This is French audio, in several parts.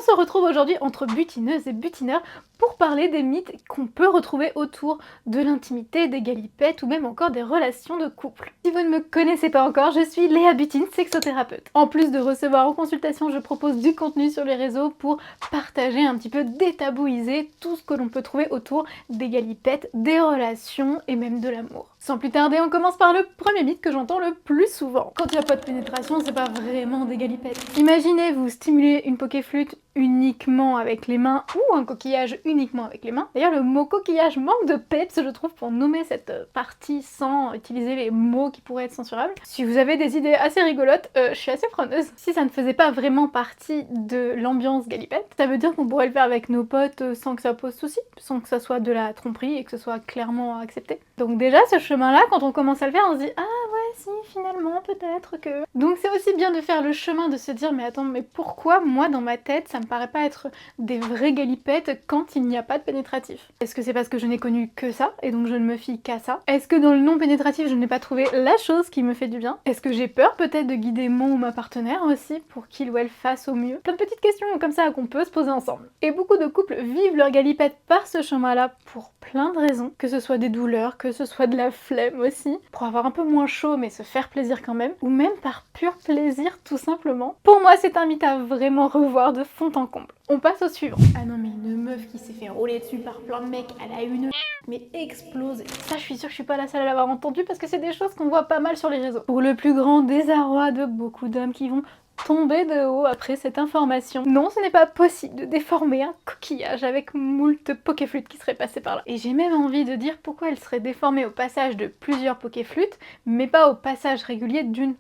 se retrouve aujourd'hui entre butineuses et butineurs pour parler des mythes qu'on peut retrouver autour de l'intimité, des galipettes ou même encore des relations de couple. Si vous ne me connaissez pas encore, je suis Léa Butine, sexothérapeute. En plus de recevoir en consultation, je propose du contenu sur les réseaux pour partager un petit peu, détabouiser tout ce que l'on peut trouver autour des galipettes, des relations et même de l'amour. Sans plus tarder, on commence par le premier mythe que j'entends le plus souvent. Quand il n'y a pas de pénétration, c'est pas vraiment des galipettes. Imaginez vous stimuler une pokéflûte uniquement avec les mains ou un coquillage uniquement avec les mains. D'ailleurs, le mot coquillage manque de peps, je trouve, pour nommer cette partie sans utiliser les mots qui pourraient être censurables. Si vous avez des idées assez rigolotes, je suis assez preneuse. Si ça ne faisait pas vraiment partie de l'ambiance galipette, ça veut dire qu'on pourrait le faire avec nos potes sans que ça pose souci, sans que ça soit de la tromperie et que ce soit clairement accepté. Donc déjà, ce chemin-là, quand on commence à le faire, on se dit « Ah ouais, si, finalement, peut-être que... » Donc c'est aussi bien de faire le chemin de se dire « Mais attends, mais pourquoi, moi, dans ma tête, ça me paraît pas être des vraies galipettes quand il n'y a pas de pénétratif? Est-ce que c'est parce que je n'ai connu que ça, et donc je ne me fie qu'à ça? Est-ce que dans le non-pénétratif, je n'ai pas trouvé la chose qui me fait du bien? Est-ce que j'ai peur peut-être de guider mon ou ma partenaire aussi, pour qu'il ou elle fasse au mieux? Plein de petites questions comme ça qu'on peut se poser ensemble. Et beaucoup de couples vivent leur galipette par ce chemin-là pour plein de raisons, que ce soit des douleurs, que ce soit de la flemme aussi, pour avoir un peu moins chaud mais se faire plaisir quand même, ou même par pur plaisir tout simplement. Pour moi, c'est un mythe à vraiment revoir de fond en comble. On passe au suivant. Ah non, mais une meuf qui s'est fait rouler dessus par plein de mecs, elle a une mais explosé. Ça, je suis sûre que je suis pas la seule à l'avoir entendu parce que c'est des choses qu'on voit pas mal sur les réseaux. Pour le plus grand désarroi de beaucoup d'hommes qui vont tomber de haut après cette information. Non, ce n'est pas possible de déformer un coquillage avec moult pokéflûtes qui seraient passées par là. Et j'ai même envie de dire pourquoi elle serait déformée au passage de plusieurs pokéflûtes, mais pas au passage régulier d'une.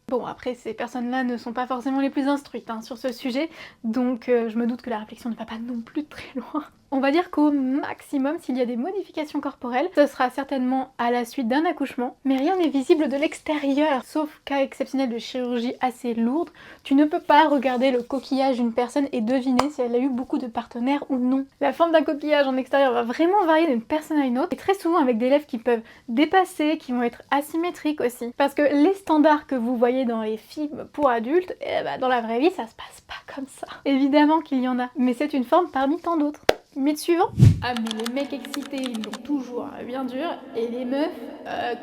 Bon, après, ces personnes-là ne sont pas forcément les plus instruites sur ce sujet, donc je me doute que la réflexion ne va pas non plus très loin. On va dire qu'au maximum, s'il y a des modifications corporelles, ce sera certainement à la suite d'un accouchement, mais rien n'est visible de l'extérieur. Sauf cas exceptionnel de chirurgie assez lourde, tu ne peux pas regarder le coquillage d'une personne et deviner si elle a eu beaucoup de partenaires ou non. La forme d'un coquillage en extérieur va vraiment varier d'une personne à une autre, et très souvent avec des lèvres qui peuvent dépasser, qui vont être asymétriques aussi. Parce que les standards que vous voyez dans les films pour adultes, dans la vraie vie, ça se passe pas comme ça. Évidemment qu'il y en a, mais c'est une forme parmi tant d'autres. Mythe suivant. Ah mais les mecs excités, ils l'ont toujours bien dur, et les meufs,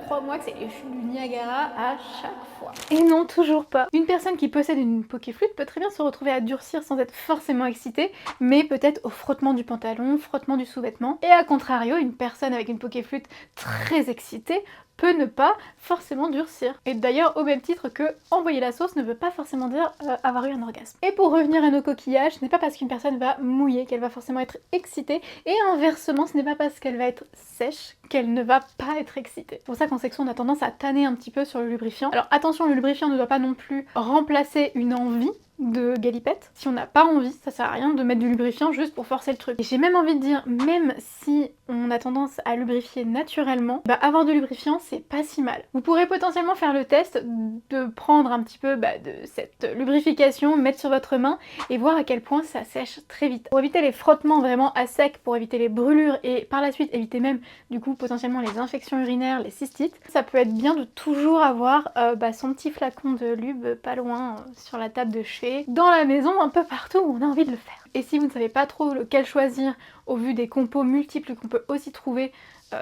crois-moi que c'est les chutes du Niagara à chaque fois. Et non, toujours pas. Une personne qui possède une pokéflûte peut très bien se retrouver à durcir sans être forcément excitée, mais peut-être au frottement du pantalon, frottement du sous-vêtement. Et à contrario, une personne avec une pokéflûte très excitée peut ne pas forcément durcir. Et d'ailleurs, au même titre que envoyer la sauce ne veut pas forcément dire avoir eu un orgasme. Et pour revenir à nos coquillages, ce n'est pas parce qu'une personne va mouiller qu'elle va forcément être excitée, et inversement, ce n'est pas parce qu'elle va être sèche qu'elle ne va pas être excitée. C'est pour ça qu'en section, on a tendance à tanner un petit peu sur le lubrifiant. Alors attention, le lubrifiant ne doit pas non plus remplacer une envie de galipette. Si on n'a pas envie, ça sert à rien de mettre du lubrifiant juste pour forcer le truc. Et j'ai même envie de dire, même si on a tendance à lubrifier naturellement, avoir du lubrifiant c'est pas si mal. Vous pourrez potentiellement faire le test de prendre un petit peu de cette lubrification, mettre sur votre main et voir à quel point ça sèche très vite. Pour éviter les frottements vraiment à sec, pour éviter les brûlures et par la suite éviter même du coup potentiellement les infections urinaires, les cystites, ça peut être bien de toujours avoir son petit flacon de lube pas loin sur la table de chevet, dans la maison, un peu partout où on a envie de le faire. Et si vous ne savez pas trop lequel choisir au vu des compos multiples qu'on peut aussi trouver,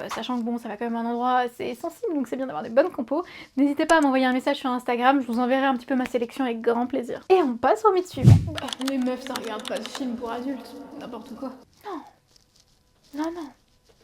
sachant que bon, ça va quand même à un endroit assez sensible, donc c'est bien d'avoir des bonnes compos, n'hésitez pas à m'envoyer un message sur Instagram, je vous enverrai un petit peu ma sélection avec grand plaisir. Et on passe au mythe suivant. Les meufs, ça regarde pas de films pour adultes, n'importe quoi. Non. Non, non.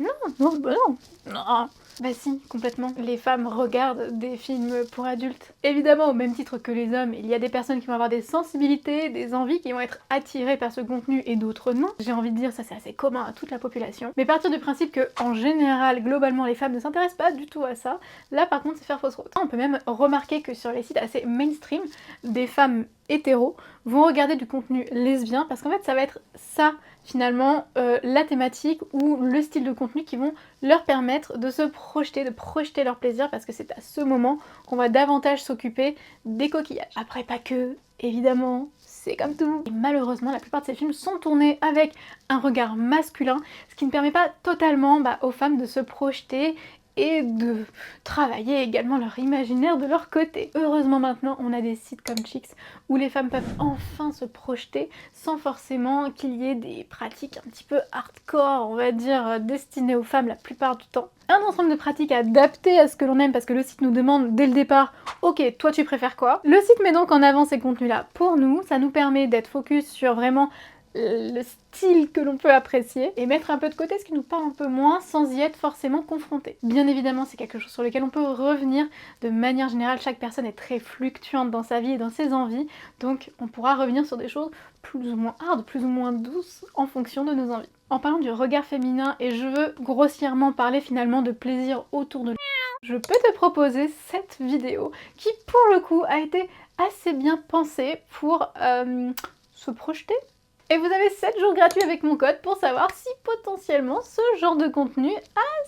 Non, non. Bah si, complètement. Les femmes regardent des films pour adultes. Évidemment, au même titre que les hommes, il y a des personnes qui vont avoir des sensibilités, des envies qui vont être attirées par ce contenu et d'autres non. J'ai envie de dire, ça c'est assez commun à toute la population. Mais partir du principe que, en général, globalement, les femmes ne s'intéressent pas du tout à ça, là par contre c'est faire fausse route. On peut même remarquer que sur les sites assez mainstream, des femmes hétéros vont regarder du contenu lesbien parce qu'en fait ça va être ça finalement la thématique ou le style de contenu qui vont leur permettre de se projeter, de projeter leur plaisir parce que c'est à ce moment qu'on va davantage s'occuper des coquillages. Après pas que, évidemment, c'est comme tout. Et malheureusement, la plupart de ces films sont tournés avec un regard masculin, ce qui ne permet pas totalement aux femmes de se projeter et de travailler également leur imaginaire de leur côté. Heureusement maintenant on a des sites comme Chicks où les femmes peuvent enfin se projeter sans forcément qu'il y ait des pratiques un petit peu hardcore, on va dire, destinées aux femmes la plupart du temps. Un ensemble de pratiques adaptées à ce que l'on aime parce que le site nous demande dès le départ « Ok, toi tu préfères quoi ?» Le site met donc en avant ces contenus-là pour nous, ça nous permet d'être focus sur vraiment le style que l'on peut apprécier et mettre un peu de côté ce qui nous parle un peu moins sans y être forcément confronté. Bien évidemment, c'est quelque chose sur lequel on peut revenir. De manière générale, chaque personne est très fluctuante dans sa vie et dans ses envies, donc on pourra revenir sur des choses plus ou moins hard, plus ou moins douces en fonction de nos envies. En parlant du regard féminin, et je veux grossièrement parler finalement de plaisir autour de je peux te proposer cette vidéo qui pour le coup a été assez bien pensée pour se projeter. Et vous avez 7 jours gratuits avec mon code pour savoir si potentiellement ce genre de contenu,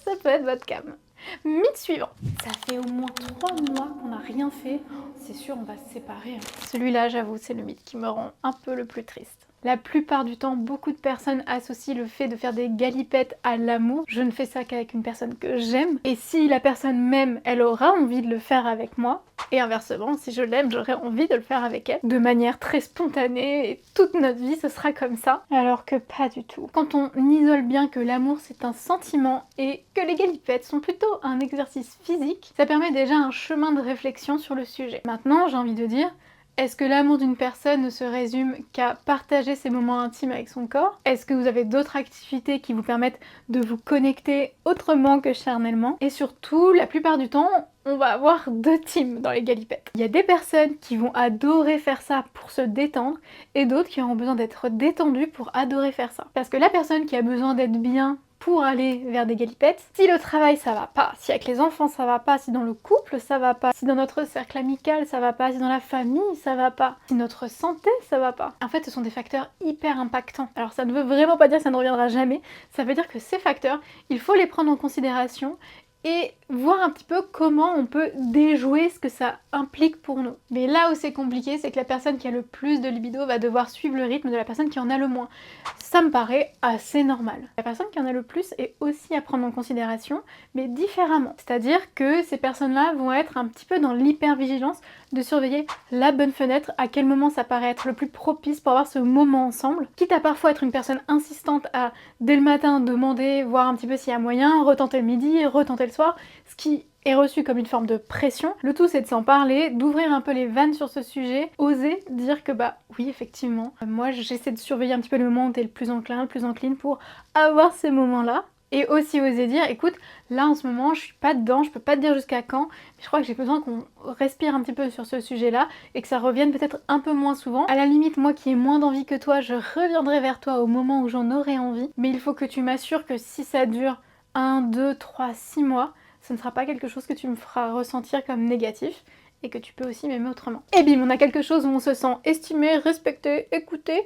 ça peut être votre cam. Mythe suivant. Ça fait au moins 3 mois qu'on n'a rien fait. C'est sûr, on va se séparer. Celui-là, j'avoue, c'est le mythe qui me rend un peu le plus triste. La plupart du temps, beaucoup de personnes associent le fait de faire des galipettes à l'amour. Je ne fais ça qu'avec une personne que j'aime. Et si la personne m'aime, elle aura envie de le faire avec moi. Et inversement, si je l'aime, j'aurai envie de le faire avec elle. De manière très spontanée, et toute notre vie, ce sera comme ça. Alors que pas du tout. Quand on isole bien que l'amour, c'est un sentiment et que les galipettes sont plutôt un exercice physique, ça permet déjà un chemin de réflexion sur le sujet. Maintenant, j'ai envie de dire, est-ce que l'amour d'une personne ne se résume qu'à partager ses moments intimes avec son corps? Est-ce que vous avez d'autres activités qui vous permettent de vous connecter autrement que charnellement? Et surtout, la plupart du temps, on va avoir 2 teams dans les galipettes. Il y a des personnes qui vont adorer faire ça pour se détendre et d'autres qui auront besoin d'être détendues pour adorer faire ça. Parce que la personne qui a besoin d'être bien pour aller vers des galipettes, si le travail ça va pas, si avec les enfants ça va pas, si dans le couple ça va pas, si dans notre cercle amical ça va pas, si dans la famille ça va pas, si notre santé ça va pas. En fait, ce sont des facteurs hyper impactants. Alors ça ne veut vraiment pas dire que ça ne reviendra jamais, ça veut dire que ces facteurs, il faut les prendre en considération et voir un petit peu comment on peut déjouer ce que ça implique pour nous. Mais là où c'est compliqué, c'est que la personne qui a le plus de libido va devoir suivre le rythme de la personne qui en a le moins. Ça me paraît assez normal. La personne qui en a le plus est aussi à prendre en considération, mais différemment. C'est-à-dire que ces personnes-là vont être un petit peu dans l'hypervigilance de surveiller la bonne fenêtre, à quel moment ça paraît être le plus propice pour avoir ce moment ensemble. Quitte à parfois être une personne insistante à, dès le matin, demander, voir un petit peu s'il y a moyen, retenter le midi, retenter le soir, ce qui est reçu comme une forme de pression. Le tout c'est de s'en parler, d'ouvrir un peu les vannes sur ce sujet, oser dire que bah oui effectivement, moi j'essaie de surveiller un petit peu le moment où t'es le plus enclin, le plus encline pour avoir ces moments-là. Et aussi oser dire, écoute, là en ce moment je suis pas dedans, je peux pas te dire jusqu'à quand, mais je crois que j'ai besoin qu'on respire un petit peu sur ce sujet-là et que ça revienne peut-être un peu moins souvent. À la limite, moi qui ai moins d'envie que toi, je reviendrai vers toi au moment où j'en aurai envie, mais il faut que tu m'assures que si ça dure 1, 2, 3, 6 mois, ce ne sera pas quelque chose que tu me feras ressentir comme négatif et que tu peux aussi m'aimer autrement. Et bim, on a quelque chose où on se sent estimé, respecté, écouté.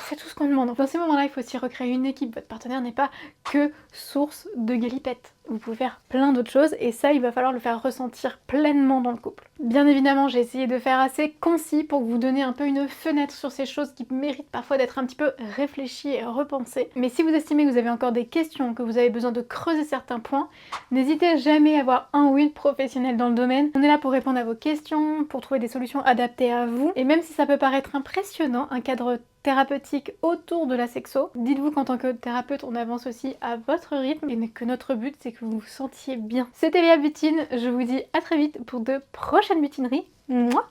C'est tout ce qu'on demande. Dans ces moments-là, il faut aussi recréer une équipe. Votre partenaire n'est pas que source de galipettes. Vous pouvez faire plein d'autres choses et ça, il va falloir le faire ressentir pleinement dans le couple. Bien évidemment, j'ai essayé de faire assez concis pour vous donner un peu une fenêtre sur ces choses qui méritent parfois d'être un petit peu réfléchies et repensées. Mais si vous estimez que vous avez encore des questions, que vous avez besoin de creuser certains points, n'hésitez jamais à avoir un ou une professionnelle dans le domaine. On est là pour répondre à vos questions, pour trouver des solutions adaptées à vous. Et même si ça peut paraître impressionnant, un cadre thérapeutique autour de la sexo, dites-vous qu'en tant que thérapeute, on avance aussi à votre rythme et que notre but, c'est que vous vous sentiez bien. C'était Léa Butine, je vous dis à très vite pour de prochaines butineries. Mouah.